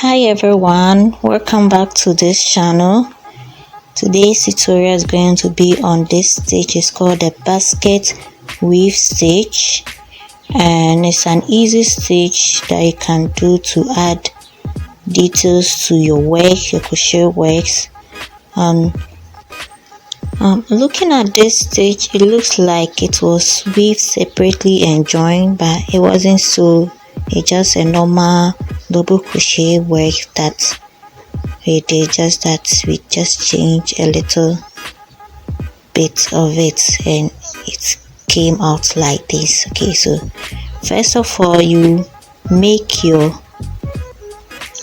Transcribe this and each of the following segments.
Hi everyone, welcome back to this channel. Today's tutorial is going to be on this stitch. It's called the basket weave stitch, and it's an easy stitch that you can do to add details to your work, your crochet works. Looking at this stitch, it looks like it was weaved separately and joined, but it wasn't so. It's just a normal double crochet work that we did, just that we just changed a little bit of it and it came out like this. Okay, so first of all, you make your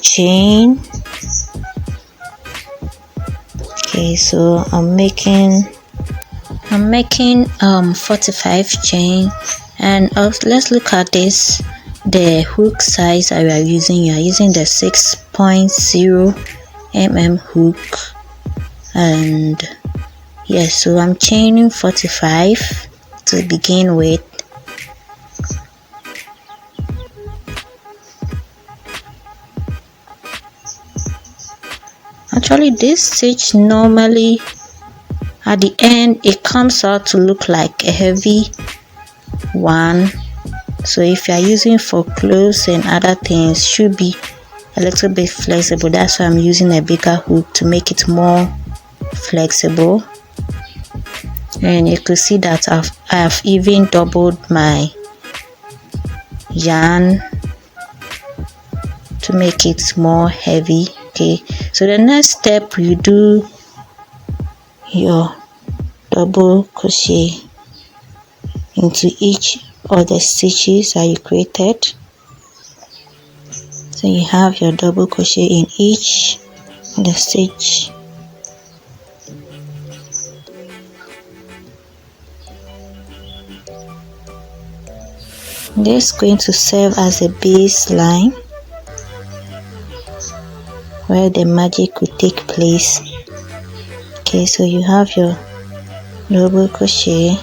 chain. Okay, so I'm making 45 chain, and let's look at this. The hook size that we are using, you are using the 6.0 mm hook, and yes, so I'm chaining 45 to begin with. Actually, this stitch normally at the end it comes out to look like a heavy one, so if you are using for clothes and other things, should be a little bit flexible. That's why I'm using a bigger hook to make it more flexible. And you could see that I have even doubled my yarn to make it more heavy. Okay, so the next step, you do your double crochet into each of the stitches that you created. So you have your double crochet in each of the stitch. This is going to serve as a baseline where the magic will take place. Okay, so you have your double crochet.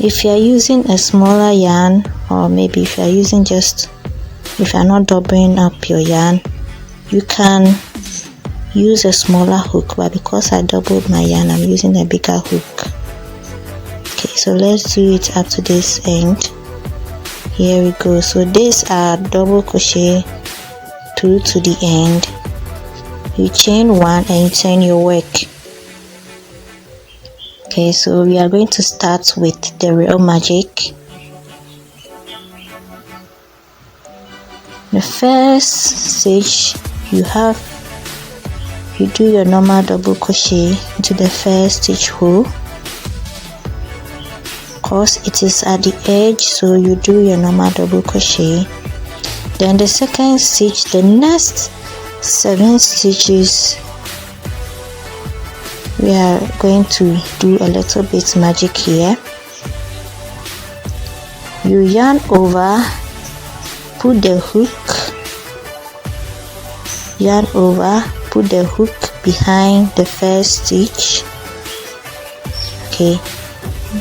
If you are using a smaller yarn, or maybe if you are using if you are not doubling up your yarn, you can use a smaller hook, but because I doubled my yarn, I'm using a bigger hook. Okay, so let's do it up to this end. Here we go. So these are double crochet through to the end. You chain one and you turn your work. Okay, so we are going to start with the real magic. The first stitch, you do your normal double crochet into the first stitch hole. Of course, it is at the edge, so you do your normal double crochet. Then the second stitch, the next 7 stitches, we are going to do a little bit magic here. You yarn over, put the hook, yarn over, put the hook behind the first stitch. Okay,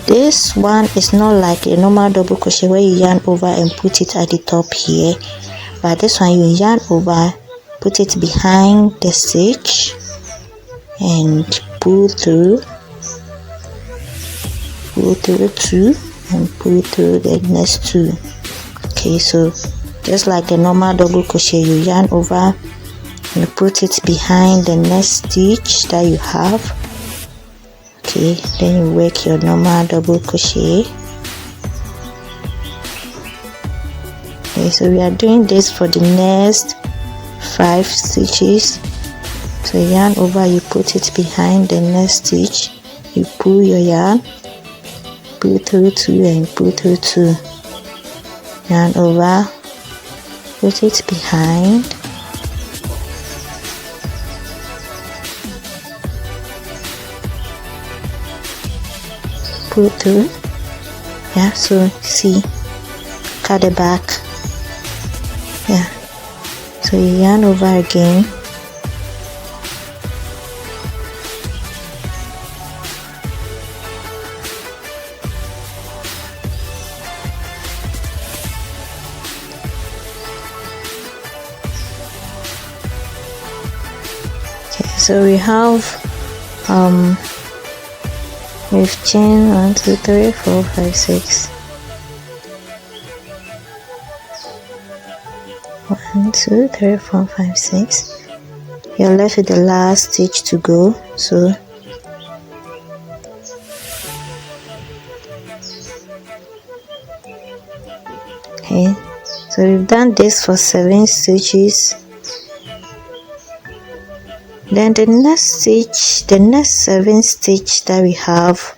this one is not like a normal double crochet where you yarn over and put it at the top here, but this one you yarn over, put it behind the stitch and pull through 2 and pull through the next 2. Okay, so just like the normal double crochet, you yarn over and put it behind the next stitch that you have. Okay, then you work your normal double crochet. Okay, so we are doing this for the next 5 stitches. So yarn over, you put it behind the next stitch, you pull your yarn, pull through 2 and pull through 2, yarn over, put it behind, pull through. Yeah, so see, cut the back. Yeah, so you yarn over again, so we have we've chained 1 2 3 4 5 6. 1 2 3 4 5 6. You're left with the last stitch to go. So okay, so we've done this for 7 stitches. Then the next stitch, the next 7 stitch that we have,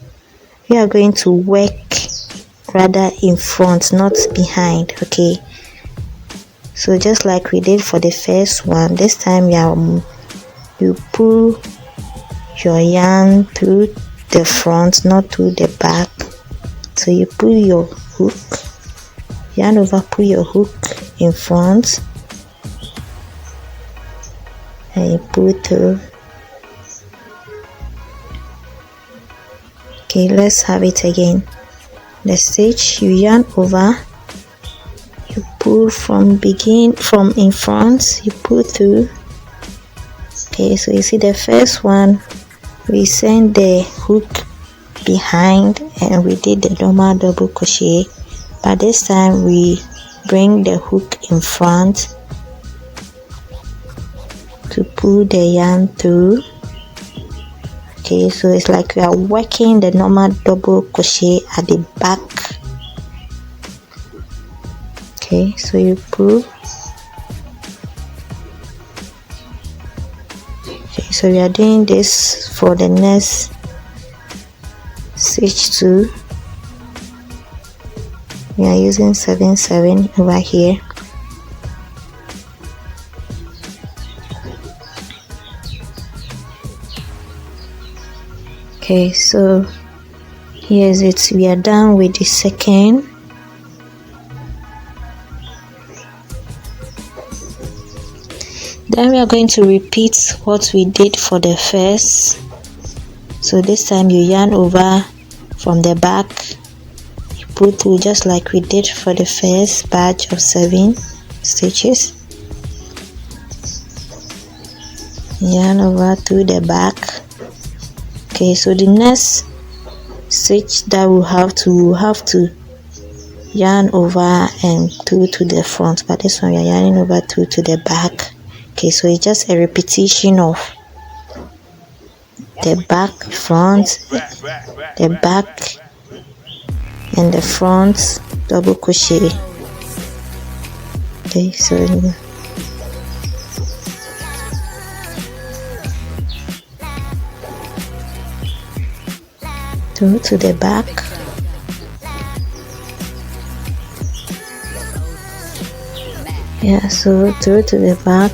we are going to work rather in front, not behind. Okay, so just like we did for the first one, this time you pull your yarn through the front, not through the back. So you pull your hook, yarn over, pull your hook in front, and you pull through. Okay, let's have it again. The stitch, you yarn over, you pull from in front, you pull through. Okay, so you see the first one, we send the hook behind and we did the normal double crochet, but this time we bring the hook in front to pull the yarn through. Okay, so it's like we are working the normal double crochet at the back. Okay, so you pull. Okay, so we are doing this for the next stitch 2. We are using 7 7 over here. Okay, so here's it. We are done with the second. Then we are going to repeat what we did for the first. So this time you yarn over from the back, you pull through just like we did for the first batch of 7 stitches. Yarn over through the back. Okay, so the next stitch that we'll have to yarn over and through to the front, but this one we are yarning over through to the back. Okay, so it's just a repetition of the back, front, the back, and the front double crochet. Okay, so through to the back, yeah, so through to the back,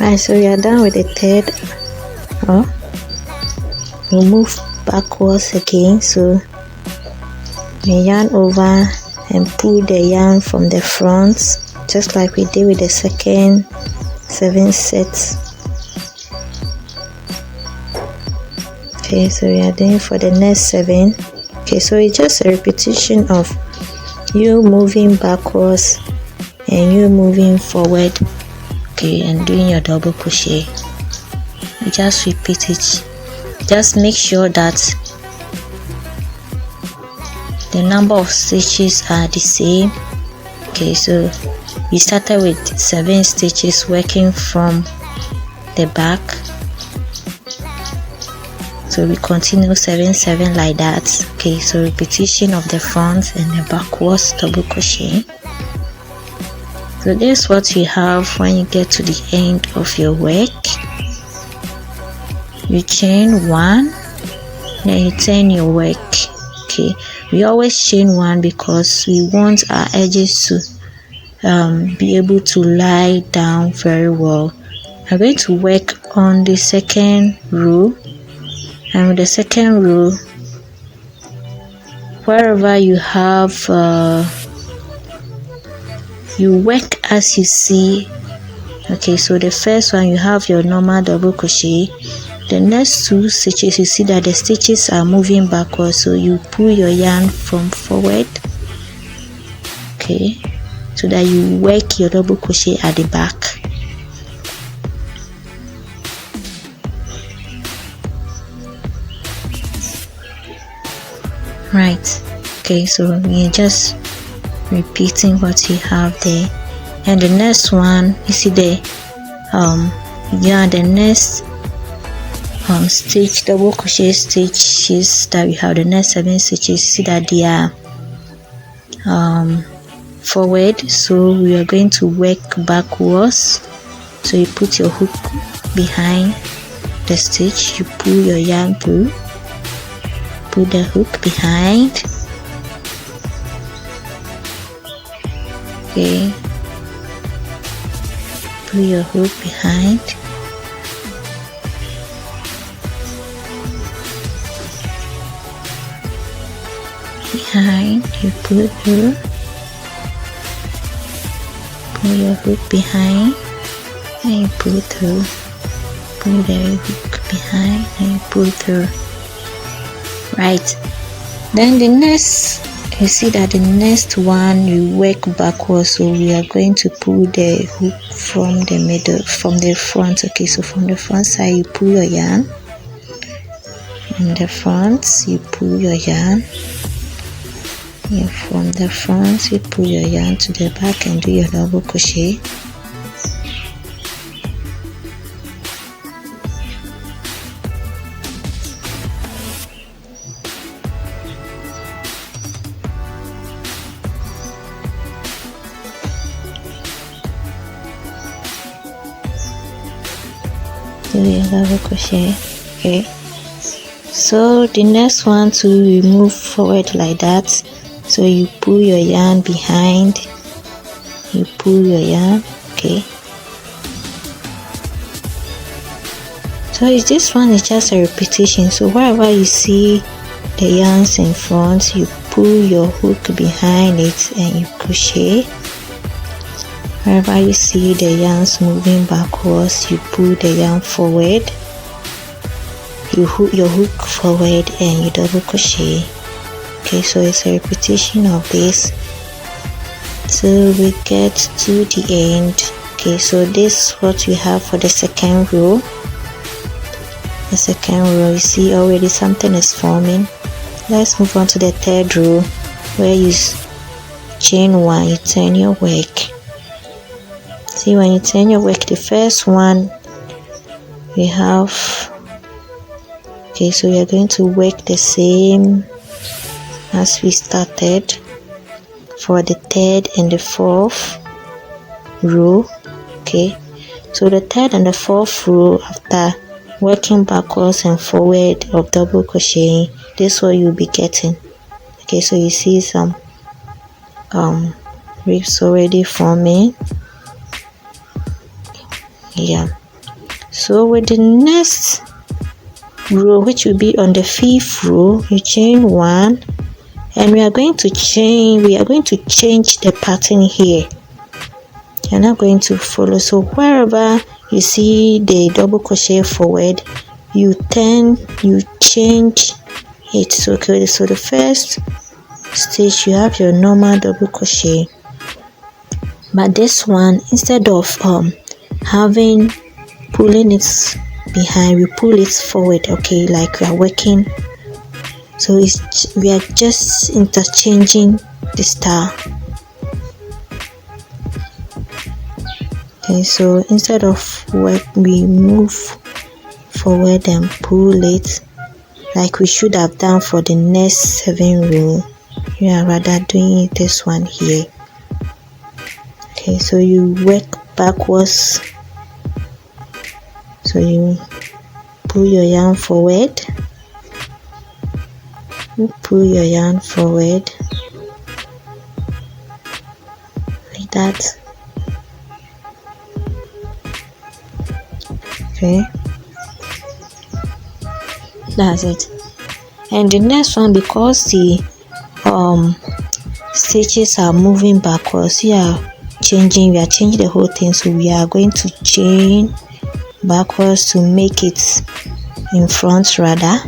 right, so we are done with the third row. We move backwards again, so we yarn over and pull the yarn from the front just like we did with the second 7 sets. Okay, so we are doing for the next 7. Okay, so it's just a repetition of you moving backwards and you moving forward. Okay, and doing your double crochet. You just repeat it. Just make sure that the number of stitches are the same. Okay, so we started with 7 stitches working from the back, so we continue 7 7 like that. Okay, so repetition of the front and the backwards double crochet. So this is what you have when you get to the end of your work. You chain 1, then you turn your work. Okay, we always chain 1 because we want our edges to be able to lie down very well. I'm going to work on the second row, and with the second row, wherever you have you work as you see Okay, so the first one, you have your normal double crochet. The next 2 stitches, you see that the stitches are moving backwards, so you pull your yarn from forward, okay, so that you work your double crochet at the back. Right, okay, so we're just repeating what you have there. And the next one, you see the the next stitch, double crochet stitches that we have, the next 7 stitches, see that they are forward, so we are going to work backwards. So you put your hook behind the stitch, you pull your yarn through, put the hook behind, okay, pull your hook behind, you pull through, pull your hook behind, and you pull through, pull the hook behind, and you pull through. Right, then the next, you see that the next one you work backwards, so we are going to pull the hook from the middle, from the front. Okay, so from the front side you pull your yarn, in the front you pull your yarn, and from the front you pull your yarn to the back and do your double crochet. Do your double crochet. Okay, so the next one to move forward like that, so you pull your yarn behind, you pull your yarn, okay, so this one is just a repetition. So wherever you see the yarns in front, you pull your hook behind it and you crochet. Wherever you see the yarns moving backwards, you pull the yarn forward, you hook your hook forward and you double crochet. Okay, so it's a repetition of this till we get to the end. Okay, so this is what we have for the second row. The second row, you see already something is forming. Let's move on to the third row, where you chain 1, you turn your work. See, when you turn your work, the first one we have, okay, so we are going to work the same as we started for the third and the fourth row. Okay, so the third and the fourth row, after working backwards and forward of double crocheting, this is what you'll be getting. Okay, so you see some ribs already forming. Yeah, so with the next row, which will be on the 5th row, you chain 1, and we are going to change the pattern here. You're not going to follow, so wherever you see the double crochet forward, you change it. So okay, so the first stitch you have your normal double crochet, but this one, instead of pulling it behind, we pull it forward. Okay, like we are working, so we are just interchanging the star. Okay, so instead of we move forward and pull it like we should have done for the next 7 row, we are rather doing this one here. Okay, so you work backwards, so you pull your yarn forward, you pull your yarn forward like that. Okay, that's it. And the next one, because the stitches are moving backwards, you are changing, we are changing the whole thing, so we are going to chain backwards to make it in front rather.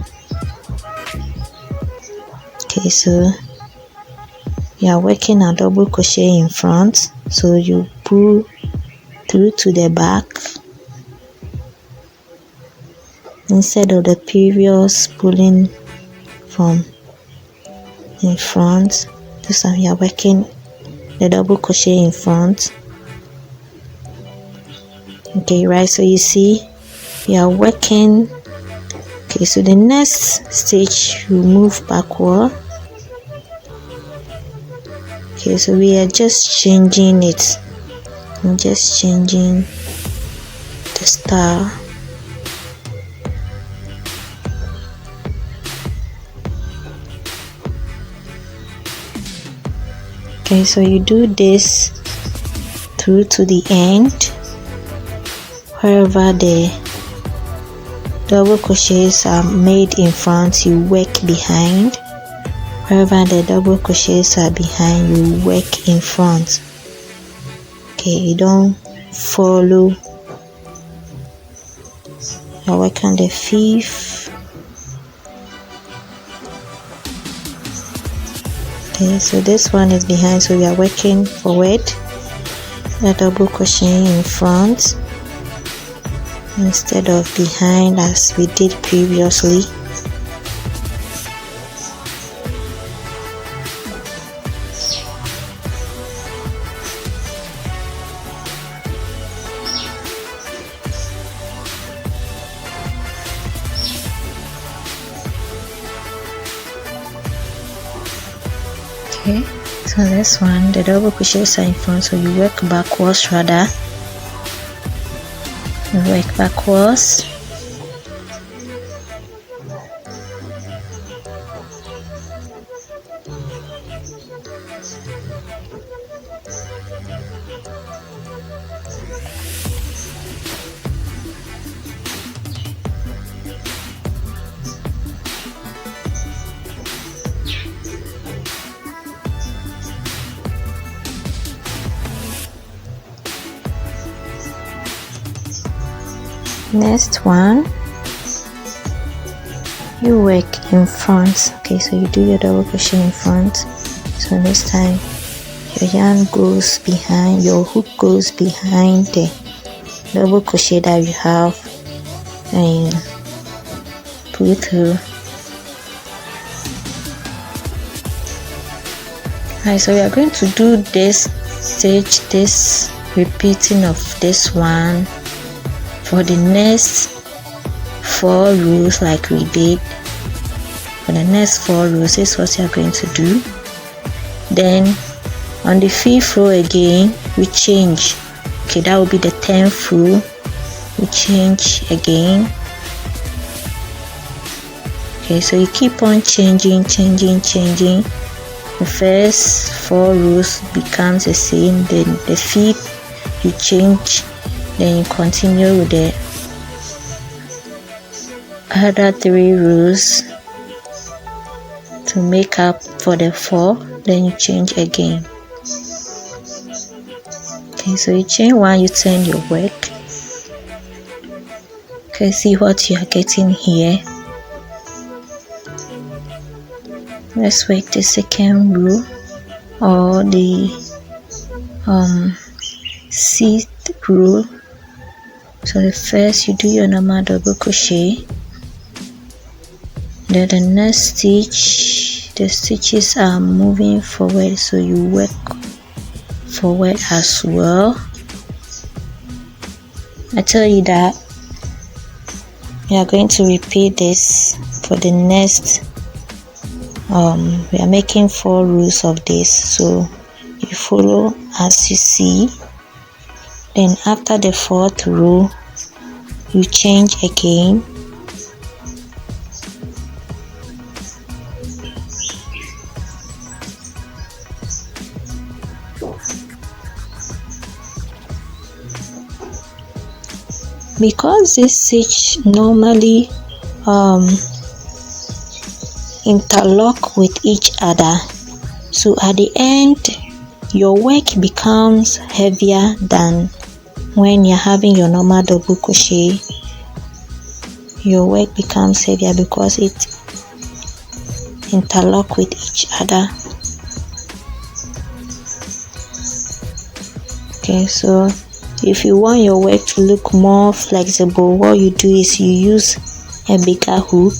Okay, so you are working a double crochet in front, so you pull through to the back instead of the previous pulling from in front. This time you are working the double crochet in front. Okay, right, so you see you are working. Okay, so the next stitch you move backward. Okay, so we are just changing it. I'm just changing the style. Okay, so you do this through to the end. Wherever the double crochets are made in front, you work behind. Wherever the double crochets are behind, you work in front. Okay, you don't follow. I work on the 5th. Okay, so this one is behind, so we are working forward, the double crochet in front instead of behind as we did previously. Okay, so this one, the double crochets are in front, so you work backwards rather. You work backwards. Next one, you work in front. Okay, so you do your double crochet in front. So this time your yarn goes behind, your hook goes behind the double crochet that you have, and pull through. Alright, so we are going to do this stitch, this repeating of this one for the next 4 rows like we did. For the next 4 rows, this is what you are going to do. Then on the 5th row again, we change. Okay, that will be the 10th row. We change again. Okay, so you keep on changing. The first 4 rows becomes the same, then the 5th you change, then you continue with the other 3 rows to make up for the 4, then you change again. Okay, so you chain 1, you turn your work. Okay, see what you are getting here. Let's work the 2nd row or the 6th row. So the first, you do your normal double crochet. Then the next stitch, the stitches are moving forward, so you work forward as well. I tell you that we are going to repeat this for the next we are making 4 rows of this, so you follow as you see. Then after the 4th row, you change again. Because this stitch normally interlock with each other, so at the end your work becomes heavier than when you're having your normal double crochet. Your work becomes heavier because it interlock with each other. Okay, so if you want your work to look more flexible, what you do is you use a bigger hook,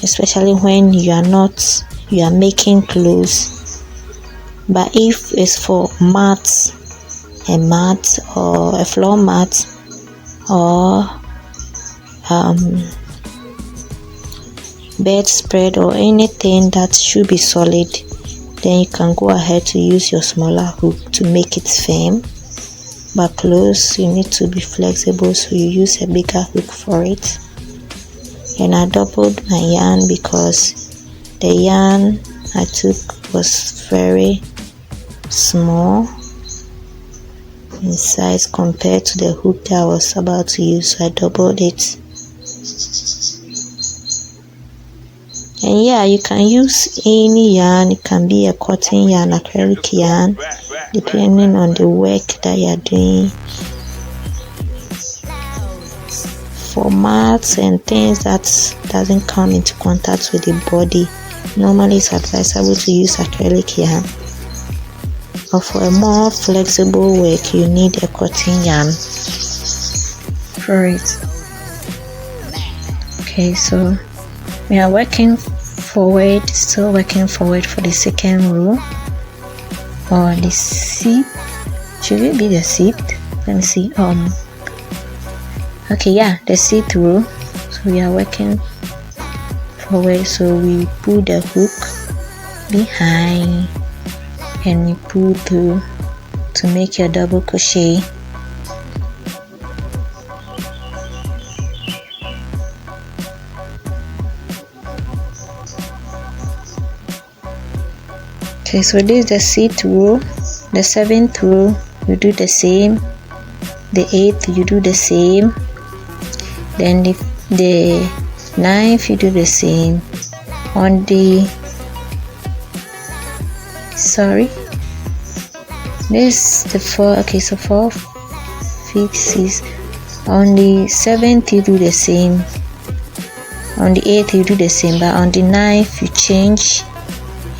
especially when you are making clothes. But if it's for mats, a mat or a floor mat, or bedspread or anything that should be solid, then you can go ahead to use your smaller hook to make it firm. But clothes, you need to be flexible, so you use a bigger hook for it. And I doubled my yarn because the yarn I took was very small in size compared to the hook that I was about to use, so I doubled it. And yeah, you can use any yarn. It can be a cotton yarn, acrylic yarn, depending on the work that you're doing. For mats and things that doesn't come into contact with the body, normally it's advisable to use acrylic yarn. But for a more flexible work, you need a cotton yarn for it. Okay, so we are working forward, still working forward for the second row, or the seat. Should it be the seat? Let me see. Okay, yeah, the seat row. So we are working forward, so we pull the hook behind and you pull through to make your double crochet. Okay, so this is the sixth row. The seventh row you do the same, the eighth you do the same, then the ninth you do the same. On the this is the four. Okay, so 4, 5, 6. On the 7th you do the same, on the 8th you do the same, but on the 9th you change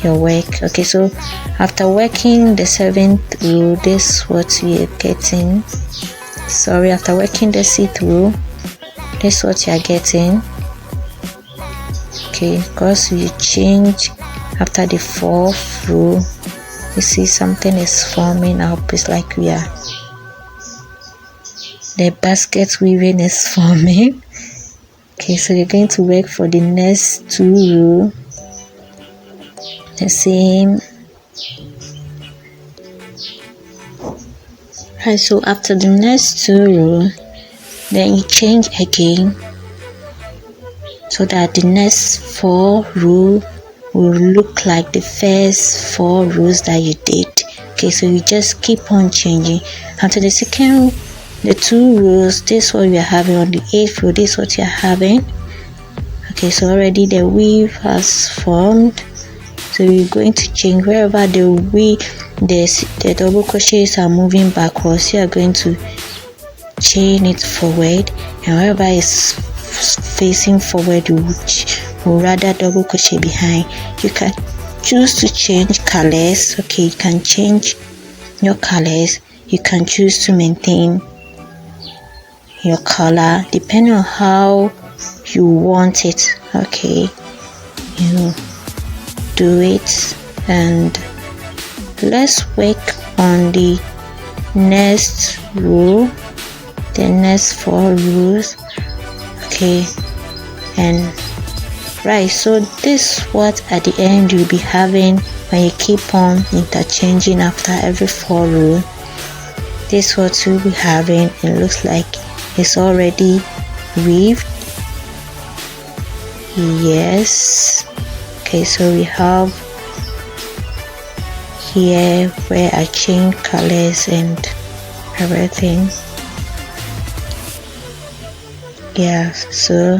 your work. Okay, so after working the 7th row, this is what we are getting. After working the 6th row, this is what you are getting. Okay, because we change after the 4th row, you see something is forming up. It's like the basket weaving is forming. Okay, so you're going to work for the next 2 rows the same. And so after the next 2 rows, then you change again, so that the next 4 rows will look like the first 4 rows that you did. Okay, so you just keep on changing until the second, the 2 rows. This is what we are having. On the 8th row, this is what you are having. Okay, so already the weave has formed, so you're going to change wherever the double crochets are moving backwards. You are going to chain it forward, and wherever it's facing forward, you will rather double crochet behind. You can choose to change colors. Okay, you can change your colors. You can choose to maintain your color depending on how you want it. Okay, you do it, and let's work on the next row, the next 4 rows. Okay, and right, so this is what at the end you'll be having when you keep on interchanging after every 4 rows. This is what you'll be having. It looks like it's already weaved. Yes. Okay, so we have here where I change colors and everything. Yeah, so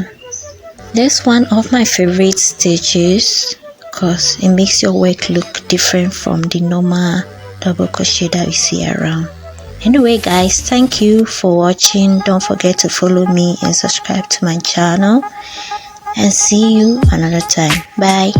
that's one of my favorite stitches because it makes your work look different from the normal double crochet that we see around. Anyway guys, thank you for watching. Don't forget to follow me and subscribe to my channel, and see you another time. Bye.